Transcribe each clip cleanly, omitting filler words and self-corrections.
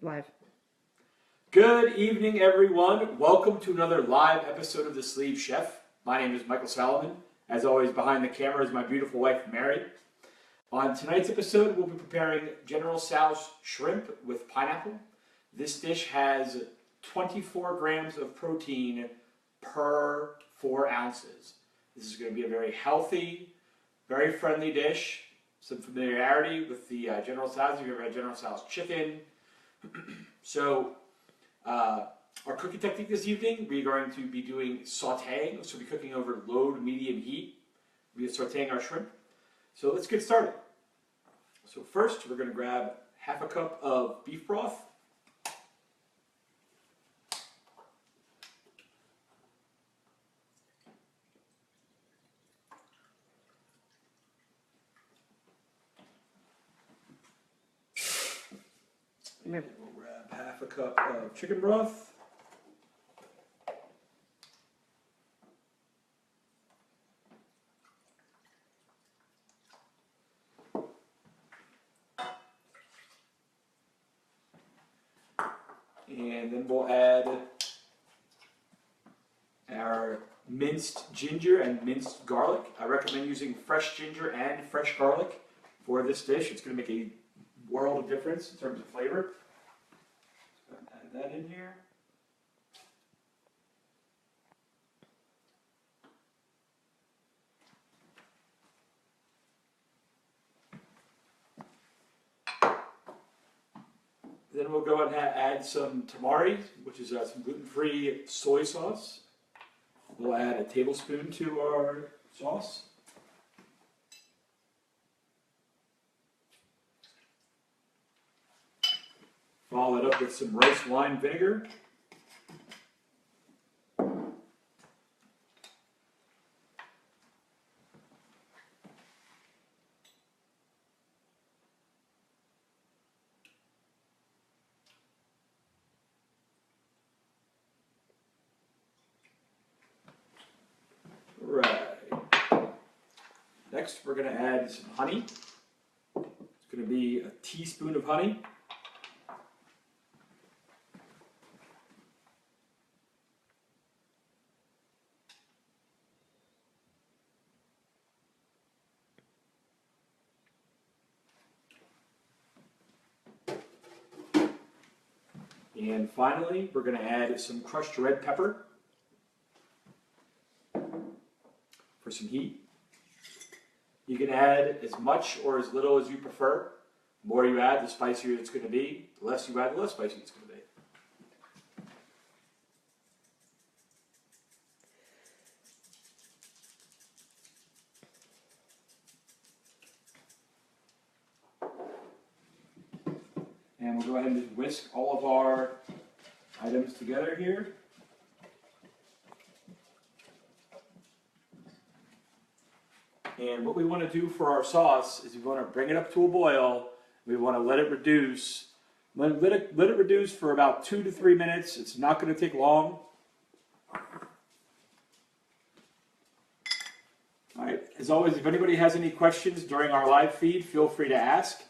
Live. Good evening, everyone. Welcome to another live episode of The Sleeve Chef. My name is Michael Salomon. As always, behind the camera is my beautiful wife, Mary. On tonight's episode, we'll be preparing GeneralTsoShrimp with pineapple. This dish has 24 grams of protein per 4 ounces. This is going to be a very healthy, very friendly dish. Some familiarity with the General Tso's. If you've ever had General Tso's chicken. So, our cooking technique this evening, we're going to be doing sauteing. So we'll be cooking over low to medium heat. We'll be sauteing our shrimp. So let's get started. So first, we're going to grab half a cup of beef broth. And we'll grab half a cup of chicken broth. And then we'll add our minced ginger and minced garlic. I recommend using fresh ginger and fresh garlic for this dish. It's going to make a world of difference in terms of flavor. So add that in here. Then we'll go and add some tamari, which is some gluten-free soy sauce. We'll add a tablespoon to our sauce. Follow it up with some rice wine vinegar. Right. Next, we're going to add some honey. It's going to be a teaspoon of honey. And finally, we're going to add some crushed red pepper for some heat. You can add as much or as little as you prefer. The more you add, the spicier it's going to be. The less you add, the less spicy it's going to be. And we'll go ahead and just whisk all of our items together here. And what we want to do for our sauce is we want to bring it up to a boil. We want to let it reduce. Let it reduce for about 2 to 3 minutes. It's not going to take long. All right. As always, if anybody has any questions during our live feed, feel free to ask.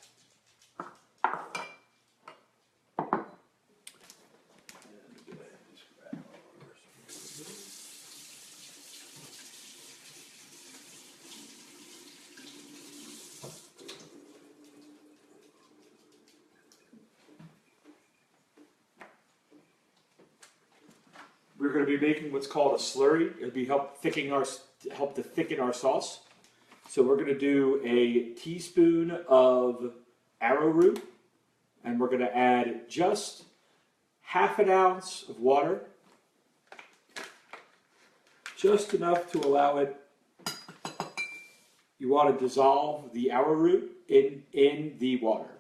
We're going to be making what's called a slurry. It'll be help to thicken our sauce. So we're going to do a teaspoon of arrowroot, and we're going to add just half an ounce of water, just enough to allow it. You want to dissolve the arrowroot in the water.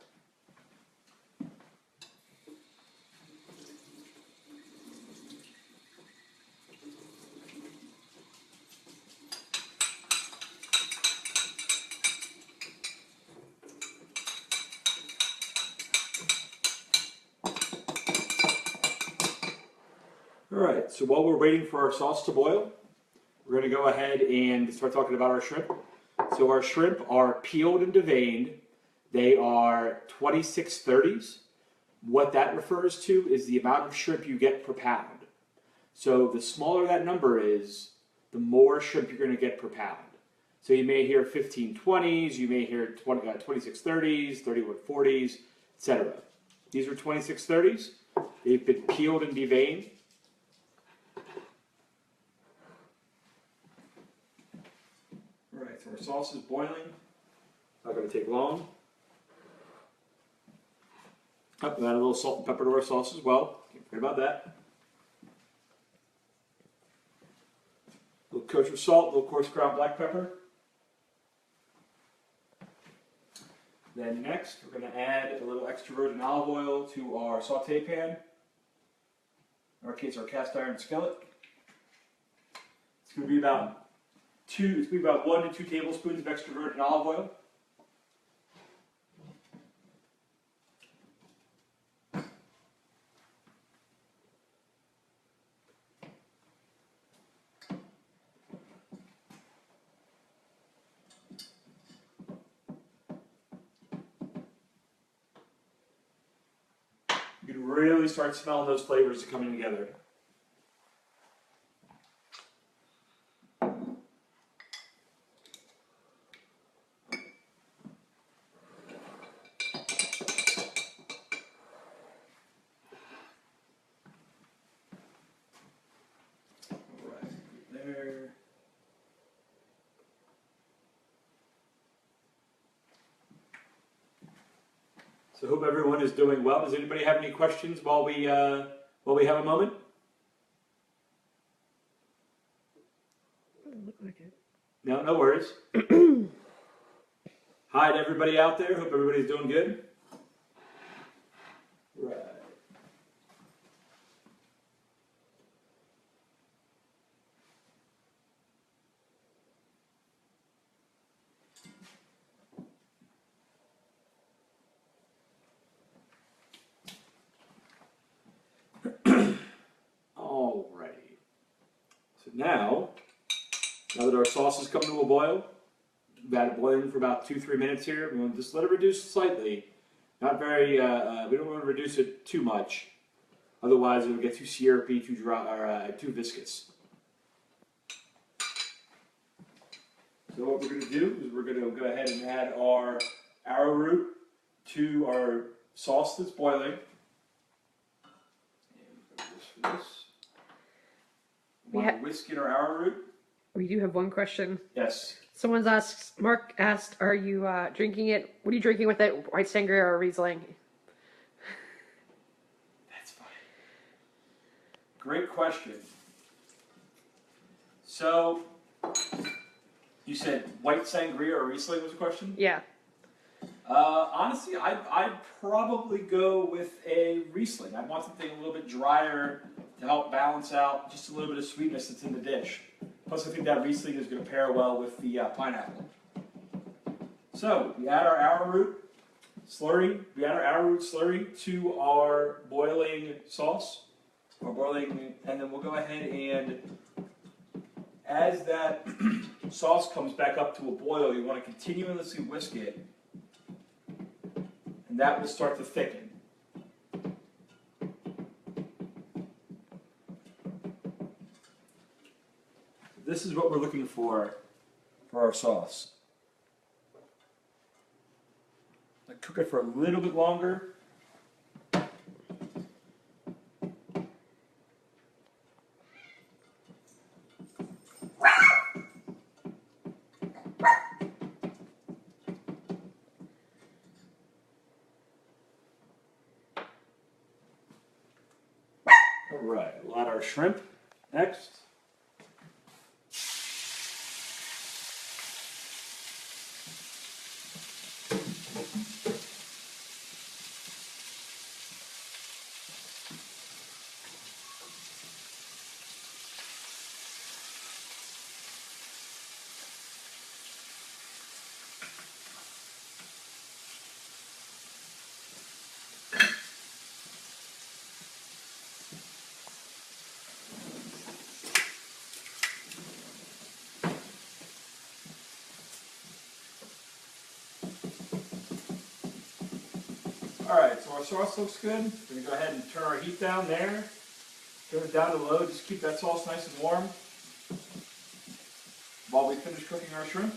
Alright, so while we're waiting for our sauce to boil, we're going to go ahead and start talking about our shrimp. So our shrimp are peeled and deveined. They are 2630s. What that refers to is the amount of shrimp you get per pound. So the smaller that number is, the more shrimp you're going to get per pound. So you may hear 1520s, you may hear 2630s, 3140s, etc. These are 2630s. They've been peeled and deveined. All right, so our sauce is boiling. Not going to take long. Oh, we add a little salt and pepper to our sauce as well. Can't forget about that. A little kosher salt, a little coarse ground black pepper. Then next, we're going to add a little extra virgin olive oil to our saute pan. In our case, our cast iron skillet. It's going to be about 1 to 2 tablespoons of extra virgin olive oil. You can really start smelling those flavors coming together. There. So I hope everyone is doing well. Does anybody have any questions while we have a moment? Doesn't look like it. No, no worries. Hi to everybody out there. Hope everybody's doing good. Right. Alrighty. So now that our sauce has come to a boil, we've had it boiling for about 2-3 minutes here. We want to just let it reduce slightly. Not very. We don't want to reduce it too much, otherwise it will get too syrupy, too dry, or too viscous. So what we're going to do is we're going to go ahead and add our arrowroot to our sauce that's boiling. Want to whisk in our arrowroot? We do have one question. Yes. Someone's asked, Mark asked, are you drinking it? What are you drinking with it? White sangria or Riesling? That's funny. Great question. So, you said white sangria or Riesling was a question? Yeah. Honestly, I'd probably go with a Riesling. I want something a little bit drier to help balance out just a little bit of sweetness that's in the dish. Plus, I think that Riesling is going to pair well with the pineapple. So, we add our arrowroot slurry. We add our arrowroot slurry to our boiling sauce, and then we'll go ahead and, as that sauce comes back up to a boil, you want to continuously whisk it, and that will start to thicken. This is what we're looking for our sauce. I cook it for a little bit longer. All right, we'll add our shrimp next. Alright, so our sauce looks good. We're going to go ahead and turn our heat down there. Turn it down to low, just keep that sauce nice and warm while we finish cooking our shrimp.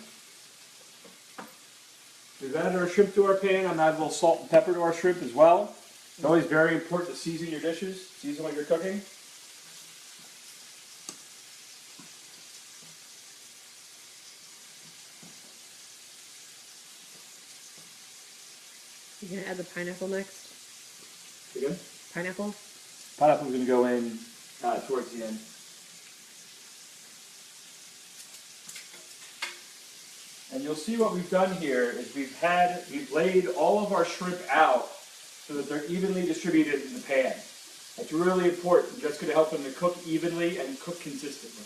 We've added our shrimp to our pan. I'm adding a little salt and pepper to our shrimp as well. It's always very important to season your dishes, season what you're cooking. You gonna add the pineapple next? Again? Pineapple? Pineapple's going to go in towards the end. And you'll see what we've done here is we've laid all of our shrimp out so that they're evenly distributed in the pan. That's really important. That's going to help them to cook evenly and cook consistently.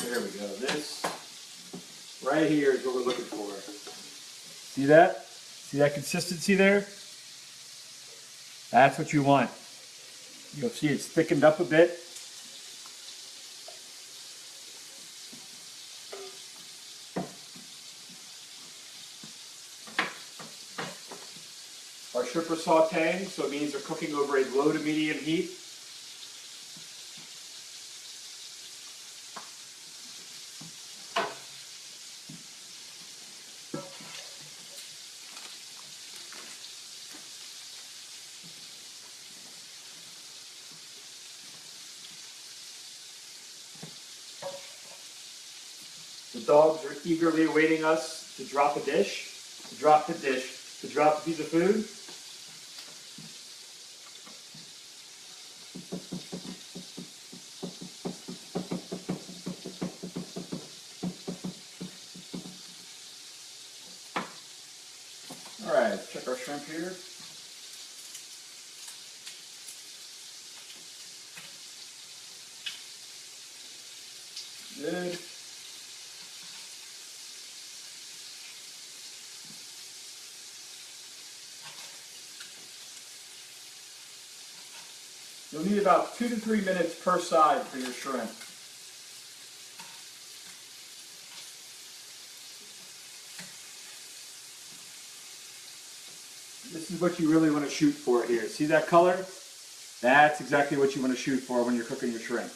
There we go. This right here is what we're looking for. See that? See that consistency there? That's what you want. You'll see it's thickened up a bit. Our shrimp are sauteing, so it means they're cooking over a low to medium heat. The dogs are eagerly awaiting us to drop a dish, to drop the dish, to drop a piece of food. All right, let's check our shrimp here. Good. You'll need about 2 to 3 minutes per side for your shrimp. This is what you really want to shoot for here. See that color? That's exactly what you want to shoot for when you're cooking your shrimp.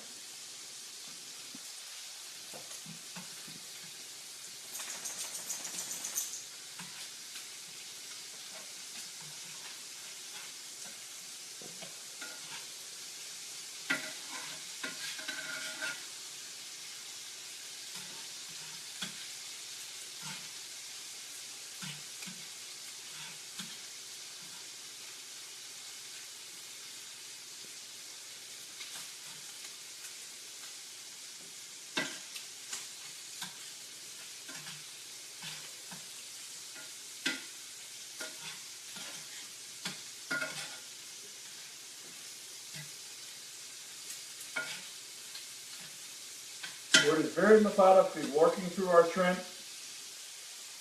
We're just very methodically working through our shrimp,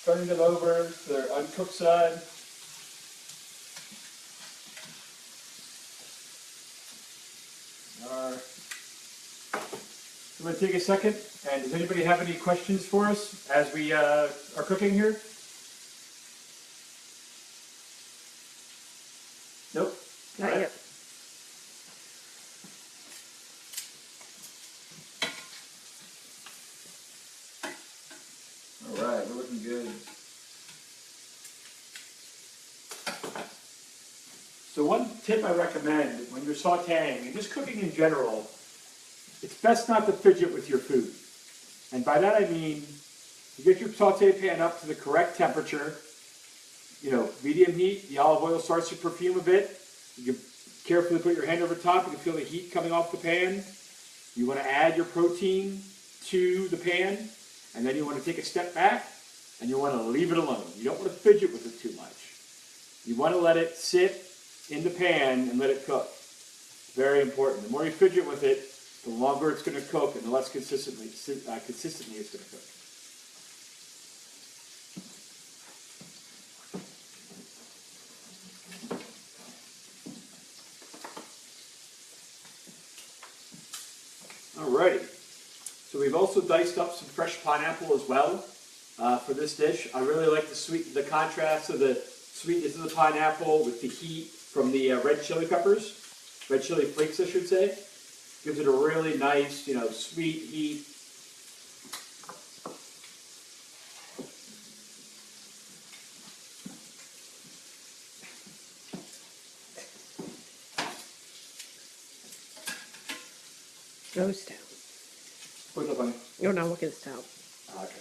turning them over to their uncooked side. I'm going to take a second, and does anybody have any questions for us as we are cooking here? Nope. Not yet. All right, we're looking good. So one tip I recommend when you're sauteing and just cooking in general, it's best not to fidget with your food. And by that I mean, you get your saute pan up to the correct temperature, medium heat, the olive oil starts to perfume a bit. You can carefully put your hand over top, you can feel the heat coming off the pan. You want to add your protein to the pan, And then you want to take a step back and you want to leave it alone. You don't want to fidget with it too much. You want to let it sit in the pan and let it cook. Very important. The more you fidget with it, the longer it's going to cook and the less consistently it's going to cook. Alrighty. So we've also diced up some fresh pineapple as well for this dish. I really like the contrast of the sweetness of the pineapple with the heat from the red chili peppers, red chili flakes, I should say. Gives it a really nice, sweet heat. No stout. What's up, honey? Oh, no, look at the stout. Okay.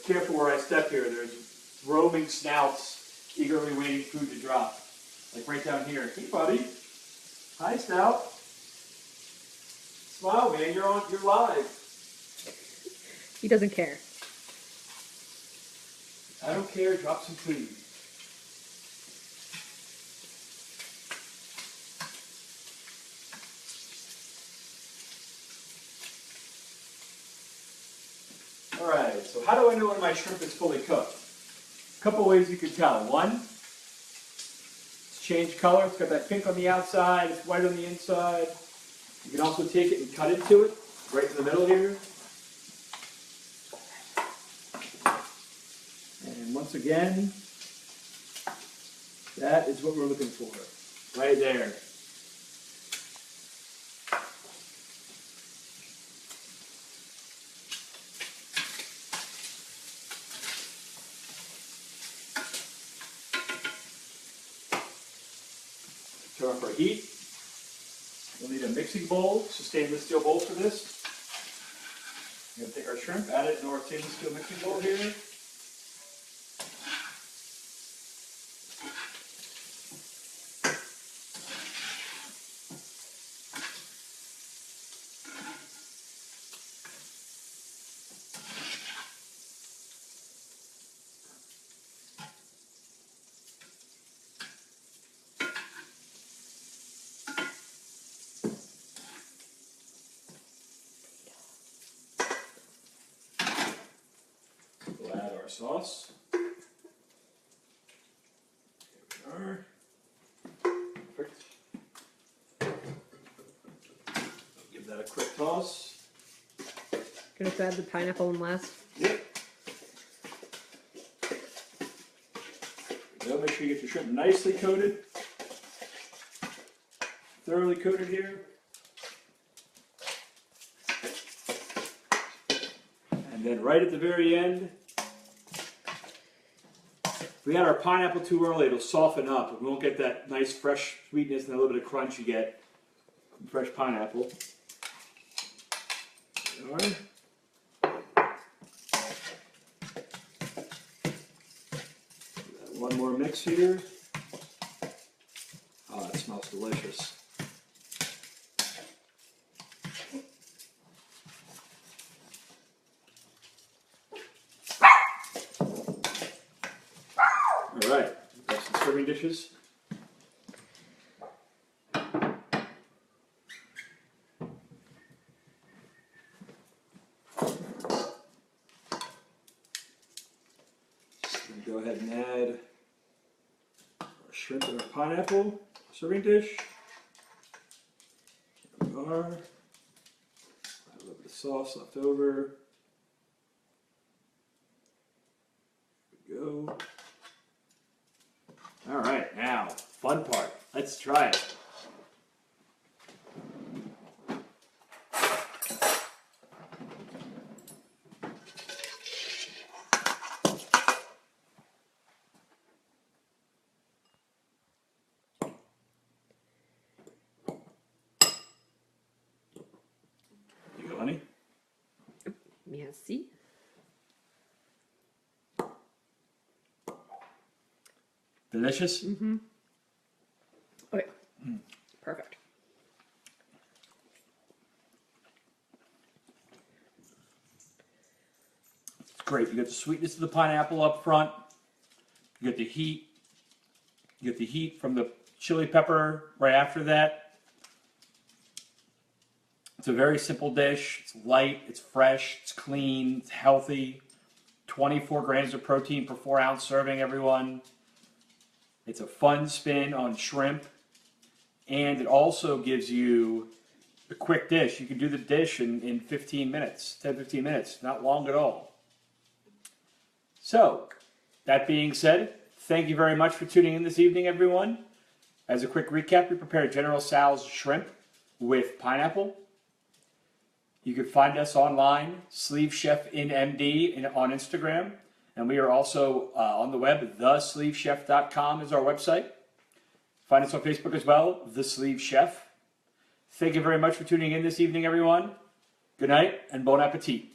Careful where I step here. There's roaming snouts eagerly waiting food to drop. Like right down here. Hey, buddy. Hi, Snout. Smile, man. You're live. He doesn't care. I don't care. Drop some food. Alright, so how do I know when my shrimp is fully cooked? A couple ways you can tell. One, it's changed color. It's got that pink on the outside, it's white on the inside. You can also take it and cut into it, right in the middle here. And once again, that is what we're looking for. Right there. Turn off our heat. We'll need a mixing bowl, it's a stainless steel bowl for this. We're going to take our shrimp, add it into our stainless steel mixing bowl here. We'll add our sauce. Here we are. Perfect. Give that a quick toss. Gonna add the pineapple in last. Yep. Make sure you get your shrimp nicely coated. Thoroughly coated here. And then right at the very end, if we add our pineapple too early, it'll soften up. And we won't get that nice fresh sweetness and a little bit of crunch you get from fresh pineapple. There we are. One more mix here. Oh, that smells delicious. All right, got some serving dishes. Go ahead and add our shrimp and our pineapple serving dish. There we are. Add a little bit of sauce left over. There we go. All right, now, fun part. Let's try it. You go, honey. Merci. Delicious? Mm-hmm. Oh, yeah. Perfect. great. You get the sweetness of the pineapple up front. You get the heat. You get the heat from the chili pepper right after that. It's a very simple dish. It's light, it's fresh, it's clean, it's healthy. 24 grams of protein per 4-ounce serving, everyone. It's a fun spin on shrimp. And it also gives you a quick dish. You can do the dish in 15 minutes, 10, 15 minutes, not long at all. So, that being said, thank you very much for tuning in this evening, everyone. As a quick recap, we prepared General Tso's shrimp with pineapple. You can find us online, Sleeve Chef in MD on Instagram. And we are also on the web, thesleevechef.com is our website. Find us on Facebook as well, The Sleeve Chef. Thank you very much for tuning in this evening, everyone. Good night and bon appetit.